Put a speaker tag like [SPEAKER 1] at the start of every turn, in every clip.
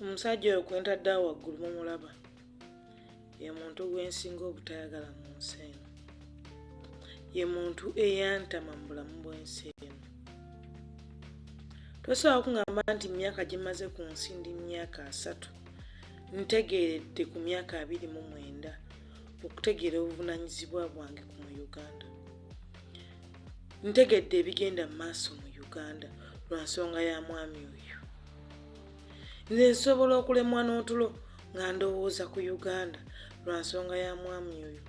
[SPEAKER 1] Omusajja oyo kwe ntadde awo waggulu mumulaba ye muntu gwensinga obutayagala mu nsi eno, ye muntu eyantama mu bulamu bw'ensi eno. Tosobola kuŋŋamba nti myaka gimaze ku nsi ndi myaka 3 ntegeeredde ku myaka 29 okutegeera obuvunaanyizibwa bwange ku mu Uganda. Ntegedde ebigenda mu maaso mu Uganda lwa nsonga ya mwami oyo. Nze nsobola okulemwa n'otulo nga ndowooza ku Uganda lwa nsonga ya mwami oyo,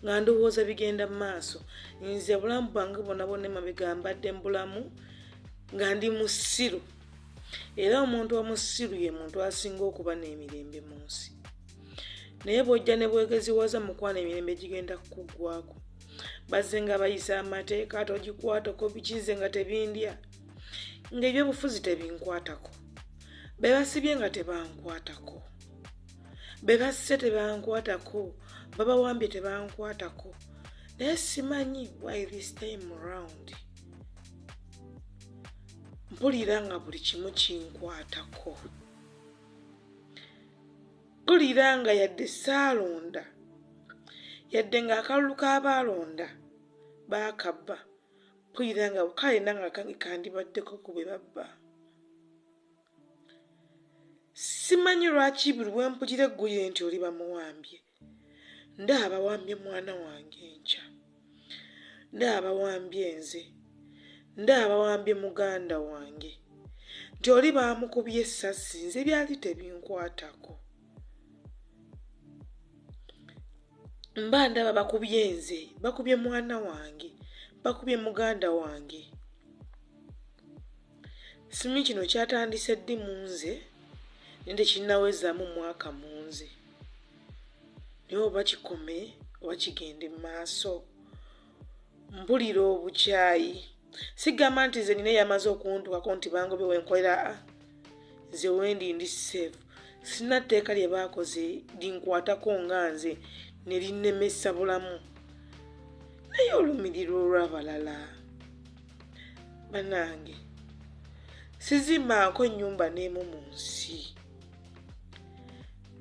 [SPEAKER 1] nga ndowooza bigenda mu maaso. Nze bulamu bwange bwonna emabega mbadde mu bulamu nga ndi musiru, era omuntu omusiru ye muntu asinga okuba n'emirembe mu nsi. Naye bw'ojja ne bwegeziwaza mukwana emirembe gigenda kukuggwaako. Bazze nga bayisa amateeka togikwatako bikize nga tebindya, ng'ebyobufuzi tebinkwatako, be basibye nga tebankwatako, be basse tebankwatako, babawambye tebankwatako. Naye simanyi why this time round mpulira nga buli kimu kinkwatako. Mpulira nga yadde saalonda, yadde ng'akalulu k'abaalonda baakabba, mpulira nga kale nange kange kandibaddeko ku bwe babba. Simanyi lwaki buli lwe mpulira eggulire nti oli bamuwambye, ndaba bawambye mwana wange enkya, ndaba bawambye nze, ndaba bawambye muganda wange, nti oli baamukubye essasi nze byali tebinkwatako. Mba ndaba bakubye nze, bakubye mwana wange, bakubye muganda wange. Simanyi kino kyatandise ddi mu nze naye tekinnawezaamu mwaka mu nze. Naye oba kikome oba kigende mu maaso, mpulira obukyayi. Sigamba nti nze nina yamaze okuntuukako nti bangobye wenkolera, nze wendi ndi seefu. Sina tteeka lye baakoze linkwatako nga nze ne linnemesa bulamu. Naye olumiriro olw'abalala bannange, sizimbako ennyumba n'emu mu nsi,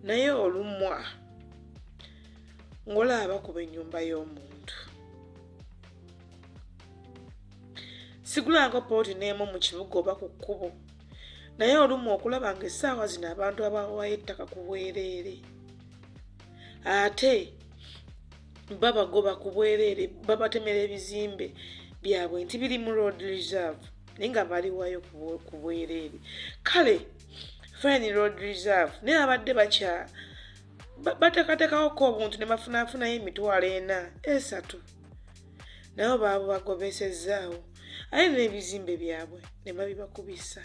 [SPEAKER 1] naye olumwa ng'olaba bakuba ennyumba y'omuntu. Sigulangako pooti n'emu mu kibuga oba ku kkubo, naye olumwa okulaba ng'essaawa zino abantu abawaayo ettaka ku bwereere, ate babagoba ku bwereere, babatemera ebizimbe byabwe nti biri mu road reserve naye nga baliwayo ku bwereere. Kale fine road reserve naye abadde bateekateekawoko obuntu ne bafunaafunayo $40,000 naye baabo bagobesezaawo, ate n'ebizimbe byabwe ne babibakubisa.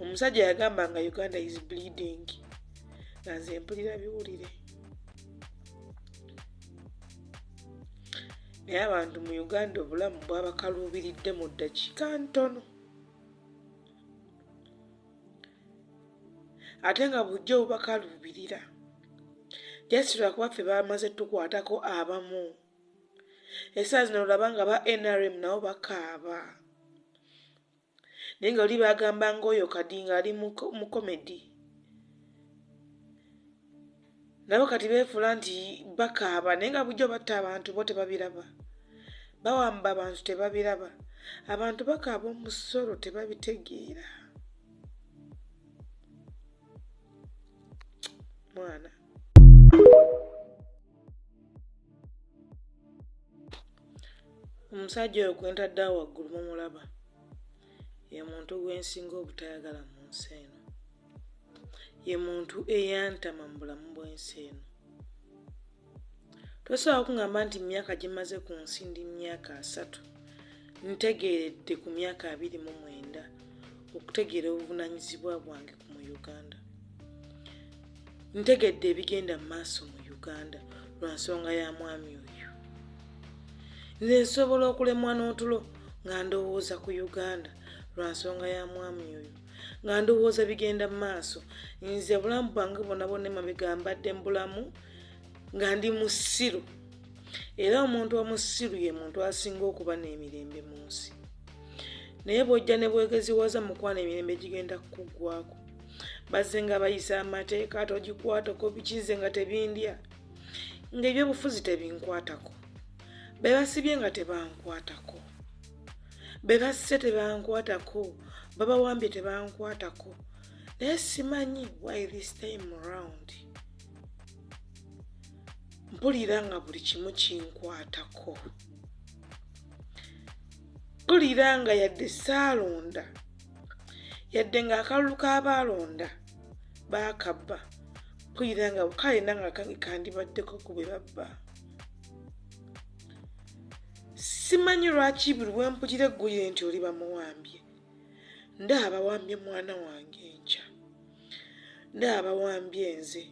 [SPEAKER 1] Omusajja yagamba nga Uganda is bleeding, nga nze mpulira biwulire. Naye abantu mu Uganda obulamu bwabakaluubiridde mu ddakiika ntono, ate nga bujja obubakaluubirira just lwakuba ffe bamaze tukwatako abamu. Essaawa zino olaba nga ba NRM nabo bakaaba, naye nga oli bagamba ng'oyo Kadinga ali mu komedi, nabo kati beefuula nti bakaaba, naye nga bujja batta abantu bo tebabiraba, bawamba abantu tebabiraba, abantu bakaaba omusolo tebabitegeera. Mwana omusajja oyo kwe ntadde awo waggulu mumulaba ye muntu gwensinga obutayagala mu nsi eno, ye muntu eyantama mu bulamu bw'ensi eno. Tosobola kuŋŋamba nti myaka gimaze ku nsi ndi myaka 3 ntegeeredde ku myaka 29 okutegeera obuvunaanyizibwa bwange ku mu Uganda. Ntegedde ebigenda mu maaso mu Uganda lwa nsonga ya mwami oyo. Nze nsobola okulemwa n'otulo nga ndowooza ku Uganda lwa nsonga ya mwami oyo, nga ndowooza bigenda mu maaso. Nze bulamu bwange bwonna emabega mbadde mu bulamu nga ndi musiru, era omuntu omusiru ye muntu asinga okuba n'emirembe mu nsi. naye bw'ojja ne bwegeziwaza mukwano emirembe gigenda kukuggwako. Bazze nga bayisa amateeka togikwatako bikize nga tebindya, ng'ebyobufuzi tebinkwatako, be basibye nga tebankwatako, be basse tebankwatako, babawambye tebankwatako. Naye simanyi why this time around mpulira nga buli kimu kinkwatako. Mpulira nga yadde saalonda, yadde nga akalulu k'abaalonda baakabba, mpulira nga kale nanga kange kandibaddeko ku bwe babba. Simanyi lwaki buli bwe mpulira eggulire nti oli bamuwambye, ndaaba bawambye mwana wange enkya, ndaaba bawambye nze,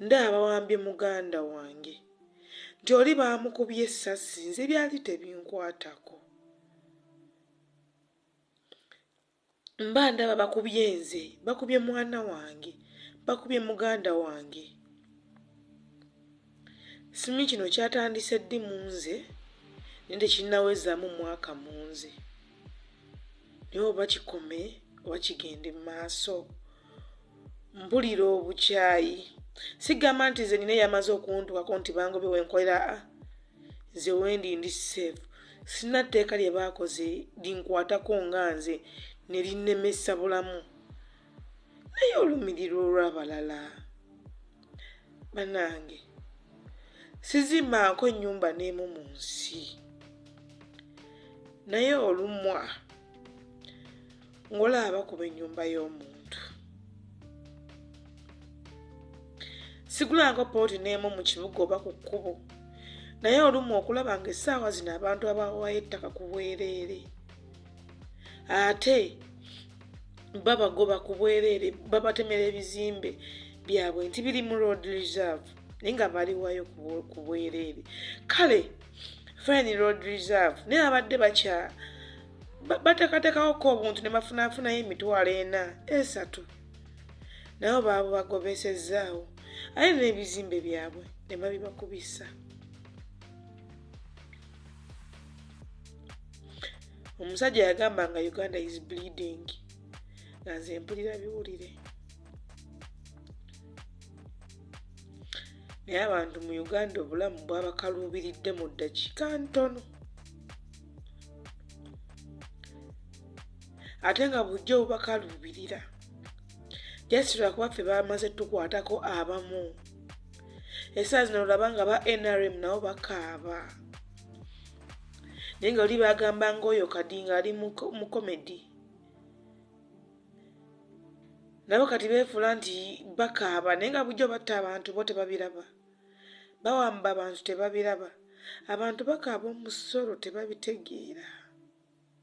[SPEAKER 1] ndaaba bawambye muganda wange, nti oli baamukubye essasi nze byali tebinkwatako. Mba ndaba bakubye nze, bakubye mwana wange, bakubye muganda wange. Simanyi kino kyatandise ddi mu nze naye tekinnawezaamu mwaka mu nze, naye oba kikome oba kigende mu maaso. Mpulira obukyayi, sigamba nti nze nina yamaze okuntukako nti bangobye wenkolera, nze wendi ndi safe. Sina tteeka lye baakoze linkwatako nga nze ne linnemesa bulamu, naye olumiriro olw'abalala. Bannange, sizimbanko ennyumba n'emu mu nsi, naye olumwa ng'olaba kuba ennyumba y'omuntu. Sigulanko pooti n'emu mu kibuga oba ku kkubo, naye olumwa okulaba nga essaawa zino abantu abawaayo ettaka ku bwereere, ate babagoba ku bwereere, babatemera ebizimbe byabwe nti biri mu road reserve naye nga baliwayo ku bwereere. Kale fine road reserve naye abadde bateekateekawoko obuntu ne bafunaafunayo emitwalo 4-3 nabo baabo bagobesezaawo, ate n'ebizimbe byabwe ne babibakubisa. Omusajja yagamba nga Uganda is bleeding, nga nze mpulira biwulire. Naye abantu mu Uganda obulamu bwabakaluubiridde mu ddakiika ntono, ate nga bujjo bubakaluubirira just lwakuba ffe bamaze tukwatako abamu. Essaawa zino olaba nga ba NRM nabo bakaaba, naye nga oli bagamba ng'oyo Kadinga ali mu komedi, nabo kati beefuula nti bakaaba, naye nga bujjo batta abantu bo tebabiraba, bawamba abantu tebabiraba, abantu bakaaba omusolo tebabitegeera.